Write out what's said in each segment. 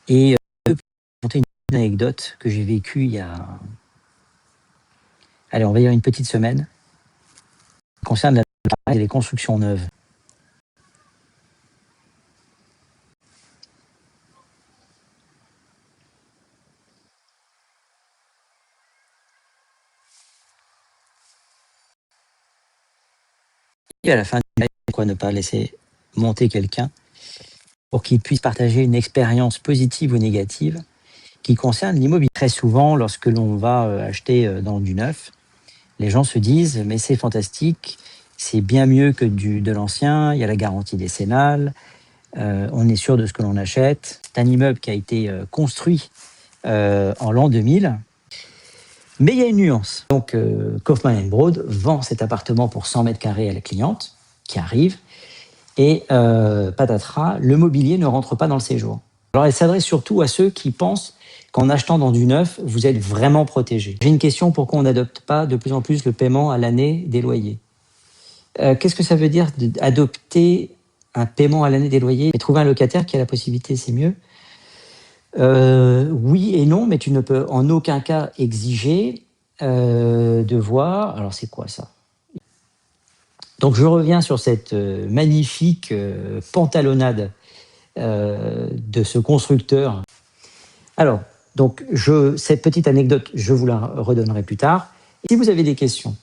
Et je vais raconter une anecdote que j'ai vécue il y a... Allez, on va dire une petite semaine. Ça concerne les constructions neuves. Et à la fin du live, pourquoi ne pas laisser monter quelqu'un pour qu'il puisse partager une expérience positive ou négative qui concerne l'immobilier. Très souvent, lorsque l'on va acheter dans du neuf, les gens se disent « mais c'est fantastique, c'est bien mieux que de l'ancien, il y a la garantie décennale, on est sûr de ce que l'on achète. » C'est un immeuble qui a été construit en l'an 2000, mais il y a une nuance. Donc Kaufmann & Broad vend cet appartement pour 100 mètres carrés à la cliente qui arrive, et patatras, le mobilier ne rentre pas dans le séjour. Alors elle s'adresse surtout à ceux qui pensent qu'en achetant dans du neuf, vous êtes vraiment protégé. J'ai une question, pourquoi on n'adopte pas de plus en plus le paiement à l'année des loyers? Qu'est-ce que ça veut dire d'adopter un paiement à l'année des loyers? Mais trouver un locataire qui a la possibilité, c'est mieux. Oui et non, mais tu ne peux en aucun cas exiger de voir... Alors c'est quoi ça? Donc je reviens sur cette magnifique pantalonnade de ce constructeur. Alors, donc cette petite anecdote, je vous la redonnerai plus tard. Et si vous avez des questions,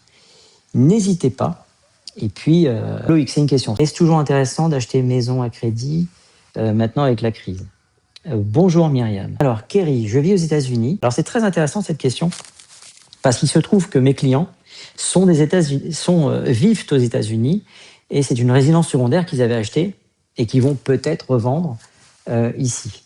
n'hésitez pas. Et puis, Loïc, c'est une question. Est-ce toujours intéressant d'acheter maison à crédit maintenant avec la crise? Bonjour Myriam. Alors, Kerry, je vis aux États-Unis. Alors, c'est très intéressant cette question parce qu'il se trouve que mes clients vivent aux États-Unis et c'est une résidence secondaire qu'ils avaient achetée et qu'ils vont peut-être revendre ici.